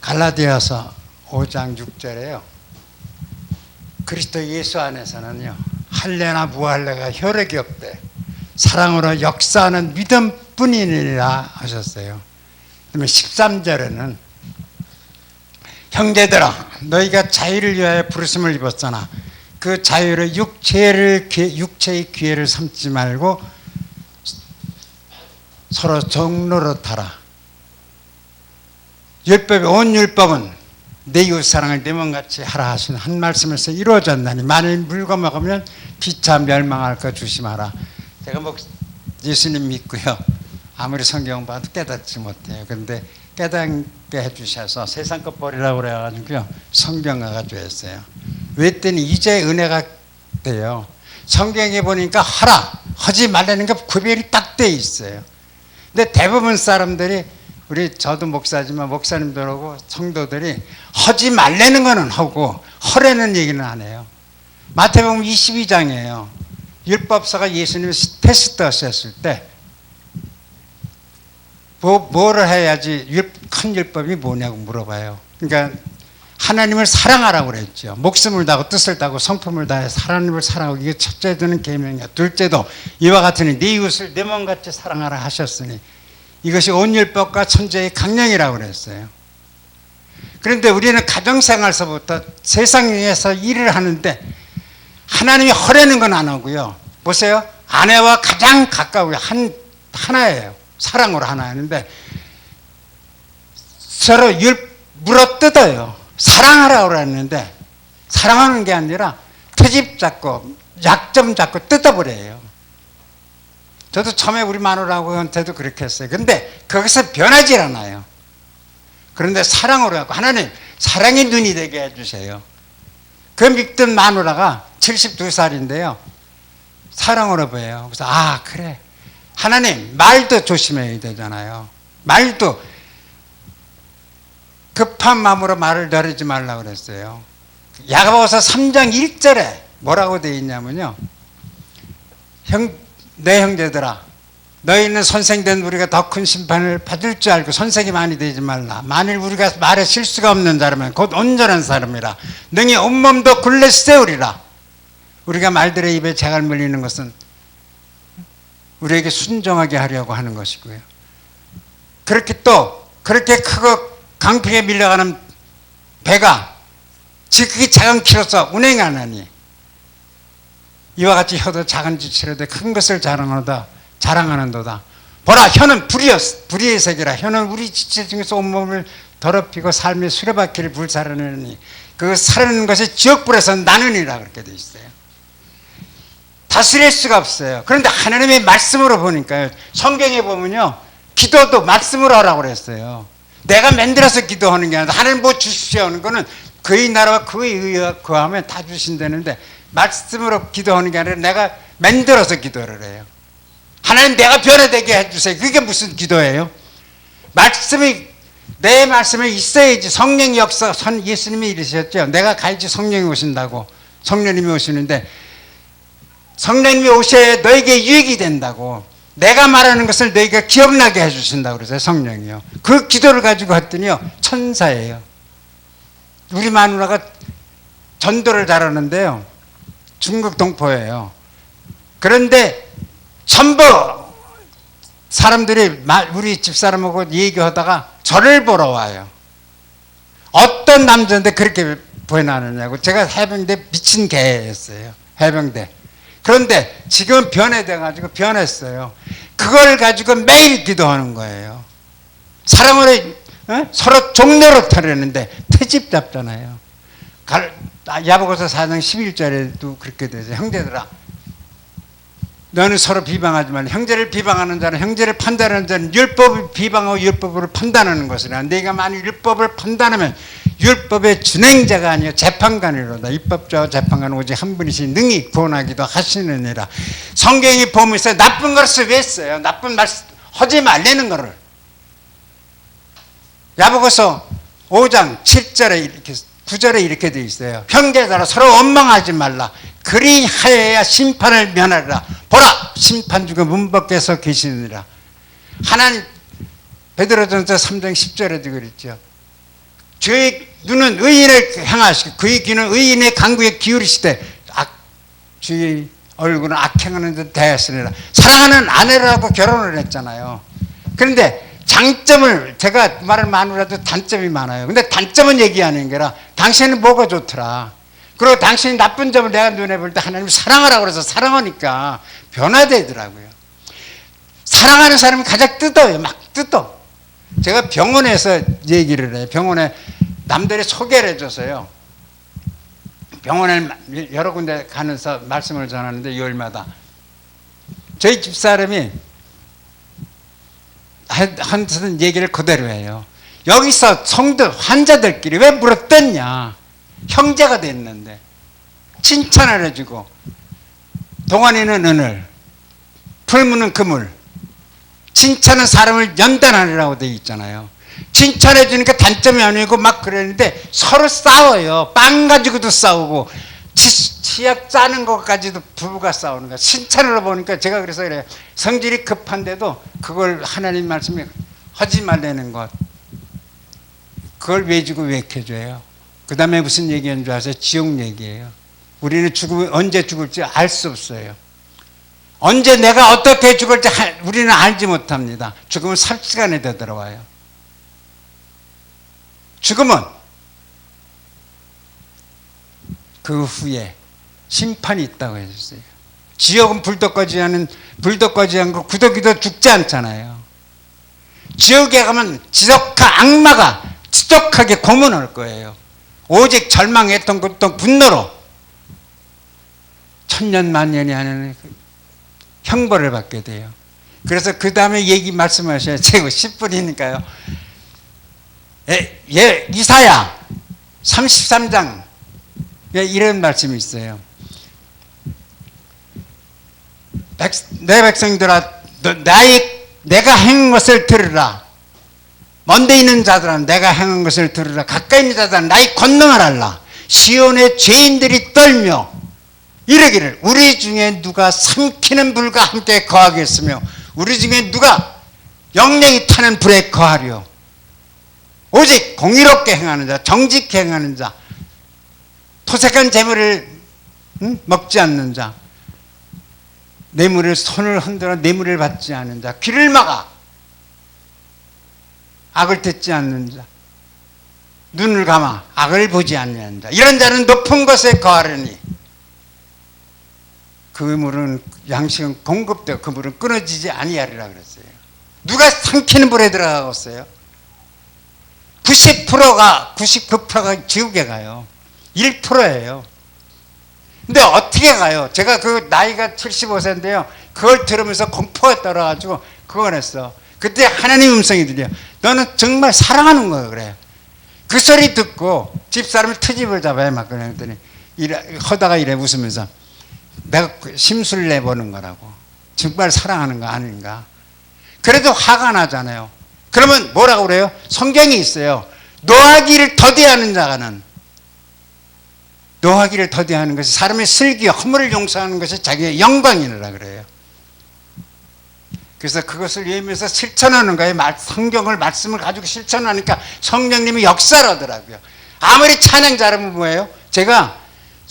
갈라디아서 5장 6절에요. 그리스도 예수 안에서는요, 할례나 무할례가 효력이 없대. 사랑으로 역사하는 믿음뿐이니라 하셨어요. 그러면 13절에는 형제들아 너희가 자유를 위하여 부르심을 입었잖아. 그 자유를 육체의 기회를 삼지 말고 서로 종로로 타라. 율법의 온 율법은 내 이웃 사랑을 내 몸같이 하라 하신 한 말씀에서 이루어졌나니 만일 물고 먹으면 피차 멸망할 것 조심하라. 제가 예수님 믿고요, 아무리 성경 봐도 깨닫지 못해요. 그런데 깨닫게 해주셔서 세상 것 버리라고 그래가지고요, 성경 가가지고 했어요. 왜 했더니 이제 은혜가 돼요. 성경에 보니까 하라, 하지 말라는 게 구별이 딱 돼 있어요. 근데 대부분 사람들이, 저도 목사지만 목사님들하고 성도들이 하지 말라는 거는 하고 하라는 얘기는 안 해요. 마태복음 22장이에요. 율법사가 예수님이 테스트 하셨을 때 뭐를 해야지 큰 율법이 뭐냐고 물어봐요. 그러니까 하나님을 사랑하라고 그랬죠. 목숨을 다하고 뜻을 다하고 성품을 다해 하나님을 사랑하고, 이게 첫째도는 계명이야. 둘째도 이와 같으니 네 이웃을 내 몸같이 사랑하라 하셨으니 이것이 온 율법과 천재의 강령이라고 그랬어요. 그런데 우리는 가정생활서부터 세상에서 일을 하는데 하나님이 하라는 건 안 하고요. 보세요. 아내와 가장 가까운 하나예요. 사랑으로 하나 하는데 서로 물어뜯어요. 사랑하라고 그랬는데 사랑하는 게 아니라 트집 잡고 약점 잡고 뜯어버려요. 저도 처음에 우리 마누라한테도 그렇게 했어요. 근데 거기서 변하지 않아요. 그런데 사랑으로 하고, 하나님 사랑의 눈이 되게 해주세요. 그 믿던 마누라가 72살인데요 사랑으로 보여요. 그래서 그래, 하나님 말도 조심해야 되잖아요. 말도 급한 마음으로 말을 다루지 말라고 그랬어요. 야고보서 3장 1절에 뭐라고 되어 있냐면요, 내 형제들아 너희는 선생된 우리가 더 큰 심판을 받을 줄 알고 선생이 많이 되지 말라. 만일 우리가 말에 실수가 없는 자라면 곧 온전한 사람이라 능히 온몸도 굴레 세우리라. 우리가 말들의 입에 재갈 물리는 것은 우리에게 순종하게 하려고 하는 것이고요. 그렇게 크고 강풍에 밀려가는 배가 지극히 작은 키로서 운행하나니 이와 같이 혀도 작은 지치로되 큰 것을 자랑하는도다. 보라, 혀는 불의의 색이라. 혀는 우리 지체 중에서 온몸을 더럽히고 삶의 수레바퀴를 불살르느니 그 사르는 것이 지옥불에서 나느니라. 그렇게 되어 있어요. 다스릴 수가 없어요. 그런데 하나님의 말씀으로 보니까요, 성경에 보면요, 기도도 말씀으로 하라고 그랬어요. 내가 만들어서 기도하는 게 아니라 하나님 뭐 주십시오 하는 거는 그의 나라와 그의 의가 구하면 다 주신다는데, 말씀으로 기도하는 게 아니라 내가 만들어서 기도를 해요. 하나님 내가 변화되게 해주세요. 그게 무슨 기도예요? 내 말씀에 있어야지. 성령의 역사, 예수님이 이르셨죠. 내가 가야지 성령이 오신다고. 성령님이 오시는데 성령님이 오셔야 너에게 유익이 된다고. 내가 말하는 것을 너희가 기억나게 해주신다고 그러세요. 성령이요. 그 기도를 가지고 했더니요, 천사예요. 우리 마누라가 전도를 잘하는데요, 중국 동포예요. 그런데 전부 사람들이 우리 집사람하고 얘기하다가 저를 보러 와요. 어떤 남자인데 그렇게 보여나느냐고. 제가 해병대 미친 개였어요. 해병대. 그런데 지금 변해돼가지고 변했어요. 그걸 가지고 매일 기도하는 거예요. 사랑으로 서로 종로로 타려는데 트집 잡잖아요. 야고보서 4장 11절에도 그렇게 되죠. 형제들아 너는 서로 비방하지 말라. 형제를 비방하는 자는, 형제를 판단하는 자는 율법을 비방하고 율법을 판단하는 것이라. 네가 만일 율법을 판단하면 율법의 준행자가 아니요 재판관이로다. 입법자와 재판관은 오직 한 분이시 능히 구원하기도 하시느니라. 성경이 보면서 나쁜 것을 왜 써요? 나쁜 말 하지 말라는 거를. 야고보서 5장 7절에 이렇게 9절에 이렇게 되어 있어요. 형제들아 서로 원망하지 말라. 그리하여야 심판을 면하리라. 보라, 심판주가 문 밖에서 계시느니라. 하나님, 베드로전서 3장 10절에도 그랬죠. 저의 눈은 의인을 향하시고 그의 귀는 의인의 간구에 기울이시되 주의 얼굴은 악행하는 듯 대하시니라. 사랑하는 아내라고 결혼을 했잖아요. 그런데 장점을 제가 말을 많으라도 단점이 많아요. 근데 단점은 얘기하는 게라 당신은 뭐가 좋더라. 그리고 당신이 나쁜 점을 내가 눈에 볼 때 하나님 사랑하라고 그래서 사랑하니까 변화되더라고요. 사랑하는 사람이 가장 뜯어요. 막 뜯어. 제가 병원에서 얘기를 해요. 병원에 남들이 소개를 해줘서요. 병원에 여러 군데 가면서 말씀을 전하는데 요일마다 저희 집사람이 하는 얘기를 그대로 해요. 여기서 성도 환자들끼리 왜 물어뜯냐. 형제가 됐는데 칭찬을 해주고 동안에는 은을 풀무는 금을 칭찬은 사람을 연단하리라고 되어 있잖아요. 칭찬해 주니까 단점이 아니고 막 그랬는데 서로 싸워요. 빵 가지고도 싸우고 치약 짜는 것까지도 부부가 싸우는 거야. 칭찬으로 보니까 제가 그래서 그래요. 성질이 급한데도 그걸 하나님 말씀에 하지 말라는 것 그걸 왜 주고 왜 이렇게 그 다음에 무슨 얘기하는 줄 아세요? 지옥 얘기예요. 우리는 언제 죽을지 알 수 없어요. 언제 내가 어떻게 죽을지 우리는 알지 못합니다. 죽으면 삽시간에 되돌아와요. 죽음은 그 후에 심판이 있다고 해줬어요. 지옥은 불도 꺼지지 않고 구더기도 죽지 않잖아요. 지옥에 가면 지독한 악마가 지독하게 고문할 거예요. 오직 절망했던 고통 분노로 천년만년이 하는 형벌을 받게 돼요. 그래서 그 다음에 얘기 말씀하셔야 제가 10분이니까요. 이사야 33장 이런 말씀이 있어요. 내 백성들아 내가 행한 것을 들으라. 먼데 있는 자들아 내가 행한 것을 들으라. 가까이 있는 자들아 나의 권능을 알라. 시온의 죄인들이 떨며 이르기를 우리 중에 누가 삼키는 불과 함께 거하겠으며 우리 중에 누가 영영이 타는 불에 거하려. 오직 공의롭게 행하는 자 정직히 행하는 자 토색한 재물을 먹지 않는 자 뇌물을 손을 흔들어 뇌물을 받지 않는 자 귀를 막아 악을 듣지 않는 자 눈을 감아 악을 보지 않는 자 이런 자는 높은 것에 거하려니 그 물은 양식은 공급되고 그 물은 끊어지지 아니하리라 그랬어요. 누가 삼키는 불에 들어가겠어요? 99%가 지옥에 가요. 1%예요. 근데 어떻게 가요? 제가 그 나이가 75세인데요. 그걸 들으면서 공포가 떨어가지고 그걸 했어. 그때 하나님 음성이 들려. 너는 정말 사랑하는 거야 그래. 그 소리 듣고 집사람을 트집을 잡아요. 막 그랬더니 하다가 이래 웃으면서 내가 심술 내보는 거라고. 정말 사랑하는 거 아닌가. 그래도 화가 나잖아요. 그러면 뭐라고 그래요? 성경이 있어요. 노하기를 더디하는 자가는 노하기를 더디하는 것이 사람의 슬기 허물을 용서하는 것이 자기의 영광이라 그래요. 그래서 그것을 외우면서 실천하는 거예요. 성경을 말씀을 가지고 실천하니까 성령님이 역사를 하더라고요. 아무리 찬양 잘하면 뭐예요? 제가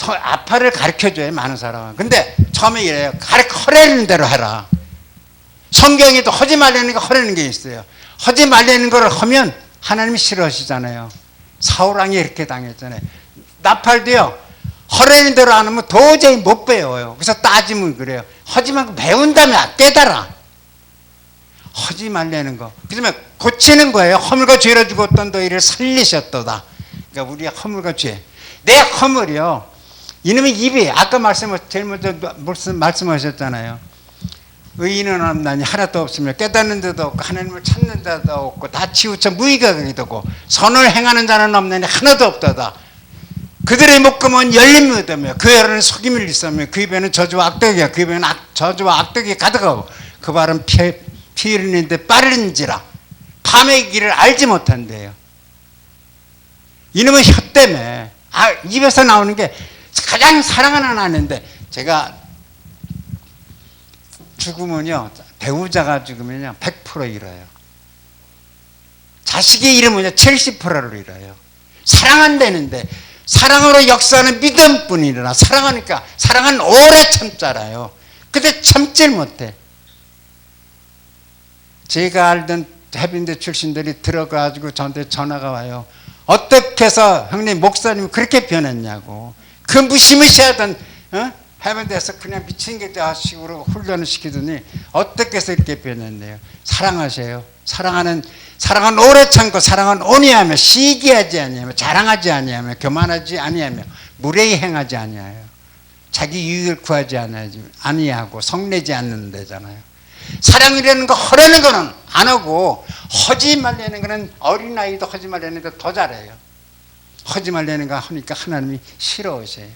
아파를 가르쳐줘요. 많은 사람은. 근데 처음에 이래요. 허래는 대로 해라. 성경에도 하지 말라는 거 허래는 게 있어요. 하지 말라는 걸 하면 하나님이 싫어하시잖아요. 사울왕이 이렇게 당했잖아요. 나팔도요. 허래는 대로 안 하면 도저히 못 배워요. 그래서 따지면 그래요. 하지 말고 배운다면 깨달아. 하지 말라는 거. 그러면 고치는 거예요. 허물과 죄로 죽었던 너희를 살리셨도다. 그러니까 우리의 허물과 죄. 내 허물이요. 이놈의 입이 아까 제일 먼저 말씀하셨잖아요. 의인은 없나니 하나도 없으며 깨닫는 데도 없고 하나님을 찾는 데도 없고 다 치우쳐 무의각이 되고 선을 행하는 자는 없나니 하나도 없다다. 그들의 목금은 열림이 얻으며 그 혀는 속임을 일삼며 그 입에는 저주와 악덕이야. 그 입에는 저주와 악덕이 가득하고 그 발은 피 흘리는데 빠른지라 밤의 길을 알지 못한대요. 이놈의 혀 때문에 입에서 나오는 게 가장 사랑하는 아내인데 제가 죽으면요 배우자가 죽으면요 100% 잃어요. 자식이 잃으면요 70%를 잃어요. 사랑한다는데 사랑으로 역사하는 믿음뿐이라 사랑하니까 사랑은 오래 참잖아요. 근데 참질 못해. 제가 알던 해병대 출신들이 들어가지고 저한테 전화가 와요. 어떻게 해서 형님 목사님 그렇게 변했냐고. 그 무시무시하던 해병대에서 그냥 미친 개자식으로 훈련을 시키더니 어떻게 해서 이렇게 변했네요. 사랑하세요. 사랑은 오래 참고 사랑은 온유하며 시기하지 아니하며 자랑하지 아니하며 교만하지 아니하며 무례히 행하지 아니하여 자기 유익을 구하지 아니하고 성내지 않는 데잖아요. 사랑이라는 거 허라는 거는 안 하고 허짓말 내는 거는 어린아이도 허짓말 내는데 더 잘해요. 허짓말 내는 거 하니까 하나님이 싫어하세요.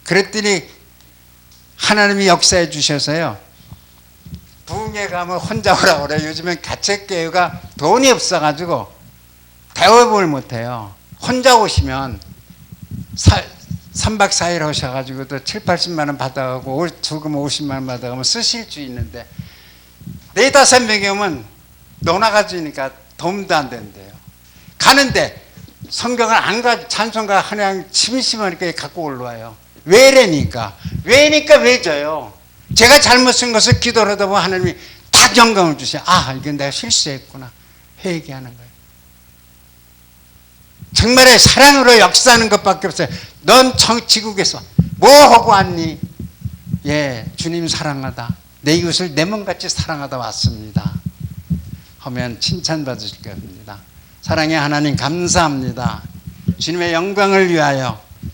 그랬더니 하나님이 역사해 주셔서요. 부흥회 가면 혼자 오라고 그래요. 요즘엔 가책교회가 돈이 없어가지고 대업을 못해요. 혼자 오시면 3박 4일 오셔가지고 또 7, 80만 원 받아가고 조금 50만 원 받아가면 쓰실 수 있는데 4, 5명이 오면 노나가지니까 도움도 안 된대요. 가는데 성경을 안 가, 찬송가 그냥 심심하니까 갖고 올라와요. 왜래니까 왜 져요? 제가 잘못 쓴 것을 기도를 하다 보면 하나님이 딱 영감을 주세요. 아, 이건 내가 실수했구나. 회개하는 거예요. 정말의 사랑으로 역사하는 것밖에 없어요. 넌 지국에서 뭐 하고 왔니? 예, 주님 사랑하다. 내 이웃을 내 몸같이 사랑하다 왔습니다. 하면 칭찬받으실 겁니다. 사랑의 하나님 감사합니다. 주님의 영광을 위하여